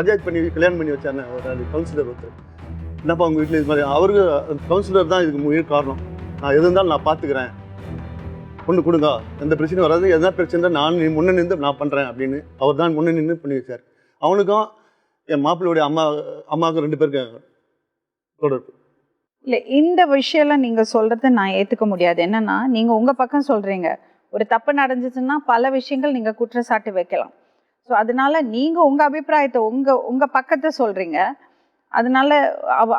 பஞ்சாயத்து பண்ணி கல்யாணம் பண்ணி வச்சாங்க ஒரு கவுன்சிலர் ஒருத்தர். என்னப்பா உங்கள் வீட்டில் இது மாதிரி அவருக்கு கவுன்சிலர் தான் இதுக்கு முக்கிய காரணம். நான் எது இருந்தாலும் நான் பார்த்துக்கிறேன், பொண்ணு கொடுங்க, எந்த பிரச்சனையும் வராது, எதனா பிரச்சனை தான் நான் முன்னே நின்று நான் பண்ணுறேன் அப்படின்னு அவர் தான் முன்னே நின்று பண்ணி வச்சார். அவனுக்கும் என் மாப்பிள்ளையோடைய அம்மாவுக்கும் 2 பேருக்கு தொடர்பு. இல்லை, இந்த விஷயம்லாம் நீங்கள் சொல்கிறத நான் ஏற்றுக்க முடியாது. என்னென்னா, நீங்கள் உங்கள் பக்கம் சொல்கிறீங்க, ஒரு தப்பு நடந்துச்சுன்னா பல விஷயங்கள் நீங்கள் குற்றச்சாட்டு வைக்கலாம். ஸோ அதனால நீங்கள் உங்கள் அபிப்பிராயத்தை உங்கள் பக்கத்தை சொல்கிறீங்க. அதனால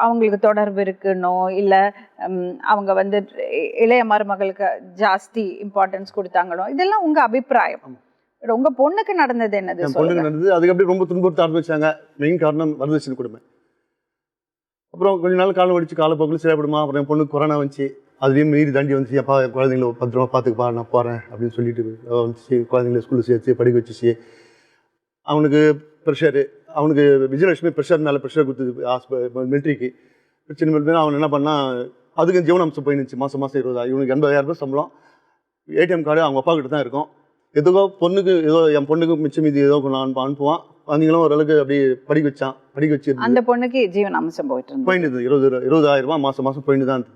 அவங்களுக்கு தொடர்பு இருக்குன்னோ இல்லை அவங்க வந்து இளைய மருமகளுக்கு ஜாஸ்தி இம்பார்ட்டன்ஸ் கொடுத்தாங்களோ, இதெல்லாம் உங்கள் அபிப்பிராயம். உங்கள் பொண்ணுக்கு நடந்தது என்னது? பொண்ணுக்கு நடந்தது அதுக்கு அப்படியே ரொம்ப துன்புறுத்த ஆரம்பிச்சாங்க. மெயின் காரணம் வரதட்சணை கொடுமை. அப்புறம் கொஞ்ச நாள் காலம் வடிச்சு காலப்போக்கில் சரியாப்படுமா. அப்புறம் என் பொண்ணுக்கு கொரோனா வந்துச்சு, அதுலேயும் மீறி தாண்டி வந்துச்சு. அப்பா குழந்தைங்கள பத்திரமா பார்த்துக்குப்பா, நான் போகிறேன் அப்படின்னு சொல்லிட்டு வந்துச்சு. குழந்தைங்கள ஸ்கூலில் சேர்த்து படிக்க வச்சுச்சு. அவனுக்கு ப்ரெஷரு, அவனுக்கு விஜயலட்சுமி ப்ரெஷர் மேலே ப்ரெஷர் கொடுத்தது மிலிட்ரிக்கு பிரச்சனை மேலே. அவன் என்ன பண்ணால் அதுக்கு ஜீவனாம்சம் போயிடுச்சு. மாதம் 20,000 இவனுக்கு 80,000 சம்பளம். ஏடிஎம் கார்டு அவங்க அப்பா கிட்ட தான் இருக்கும். எதுக்கோ பொண்ணுக்கு ஏதோ என் பொண்ணுக்கு மிச்சம் மீதி ஏதோ நான் அனுப்புவான். குழந்தைங்களும் ஓரளவுக்கு அப்படி படிக்க வச்சான். படிக்க வச்சு அந்த பொண்ணுக்கு ஜீவனாம்சம் போயிட்டு 20,000 மாதம் போயிட்டு தான்.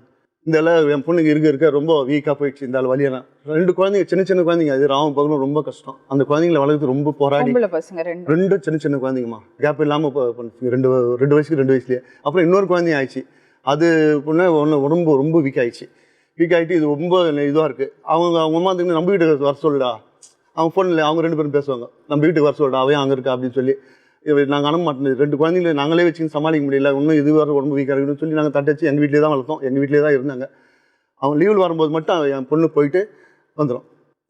இந்த என் பொண்ணுக்கு இருக்க ரொம்ப வீக்காக போயிடுச்சு. இந்த வழியெல்லாம் 2 குழந்தைங்க, சின்ன குழந்தைங்க. அது ராவும் பகலும் ரொம்ப கஷ்டம். அந்த குழந்தைங்களை வளர்த்து ரொம்ப போராடி. பசங்க 2 சின்ன குழந்தைங்கம்மா, கேப் இல்லாமல் 2 வயசுக்கு 2 வயசுலேயே. அப்புறம் இன்னொரு குழந்தைங்க ஆயிடுச்சு. அது பொண்ணு ரொம்ப ரொம்ப வீக் ஆயிடுச்சு. வீக் ஆகிட்டு இது ரொம்ப இதுவாக இருக்குது. அவங்க அம்மா வந்து நம்ம வீட்டுக்கு வர சொல்லுடா, அவங்க ஃபோனில் அவங்க 2 பேரும் பேசுவாங்க, நம்ம வீட்டுக்கு வர சொல்லுடா, அவையும் அங்கே இருக்கா அப்படின்னு சொல்லி. நாங்கள் அனுப்ப மாட்டேன். 2 குழந்தைங்களை நாங்களே வச்சுன்னு சமாளிக்க முடியல, இன்னும் இது வர உடம்பு வீக்காக இருக்குன்னு சொல்லி நாங்கள் தட்டச்சு எங்கள் வீட்டிலே தான் வளர்த்தோம். எங்கள் வீட்டிலே தான் இருந்தாங்க. அவங்க லீவில் வரும்போது மட்டும் என் பொண்ணு போயிட்டு வந்துடும்.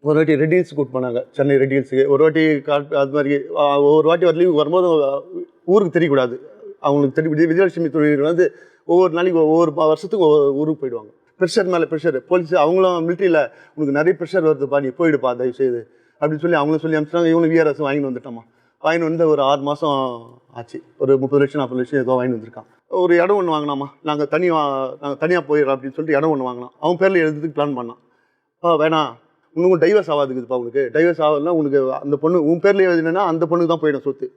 ஒரு வாட்டி ரெட் ஹில்ஸுக்கு கூட்டு போனாங்க, சென்னை ரெட் ஹில்ஸுக்கு. ஒரு வாட்டி அது மாதிரி ஒரு வாட்டி ஒரு லீவுக்கு வரும்போது ஊருக்கு தெரியக்கூடாது. அவங்களுக்கு தெரிய விஜயலட்சுமி தொழில்கள் வந்து ஒவ்வொரு நாளைக்கு ஒவ்வொரு வருஷத்துக்கு ஊருக்கு போயிடுவாங்க. ப்ரெஷர் மேலே ப்ரெஷர். போலீஸ் அவங்களும் மிலிட்ரியில் உனக்கு நிறைய ப்ரெஷர் வருதுப்பா, நீ போயிடுப்பா தயவு செய்து அப்படின்னு சொல்லி அவங்களும் சொல்லி அனுப்பிச்சிட்டாங்க. இவனுக்கு விஆர்எஸ் வாங்கிட்டு வந்துட்டோமா. வாங்கிட்டு வந்து ஒரு 6 மாதம் ஆச்சு. ஒரு 30 லட்சம் 40 லட்சம் ஏதோ வாங்கிட்டு வந்திருக்கான். ஒரு இடம் ஒன்று வாங்கினாமா, நாங்கள் தனியாக போயிடறோம் அப்படின்னு சொல்லிட்டு இடம் ஒன்று வாங்கினோம். அவன் பேரில் எழுதுறதுக்கு பிளான் பண்ணான். வேணாம், இன்னும் டைவர்ஸ் ஆகாதுக்குதுப்பா, உனக்கு டைவர்ஸ் ஆகலைன்னா உனக்கு அந்த பொண்ணு உன் பேரில் எழுதினா அந்த பொண்ணுக்கு தான் போயிடும் சொத்து.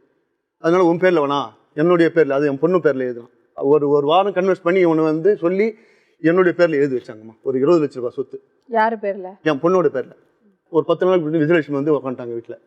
அதனால உன் பேரில் வேணாம், என்னுடைய பேரில், அது என் பொண்ணு பேரில் எழுதலாம். ஒரு வாரம் கன்வெர்ஸ் பண்ணி இவனை வந்து சொல்லி என்னுடைய பேரில் எழுதி வச்சாங்கம்மா. ஒரு 20 லட்ச ரூபா சொத்து. யார் பேரில்? என் பொண்ணோட பேரில். ஒரு 10 நாளுக்கு விஜயலட்சுமி வந்து உட்காந்துட்டாங்க வீட்டில்.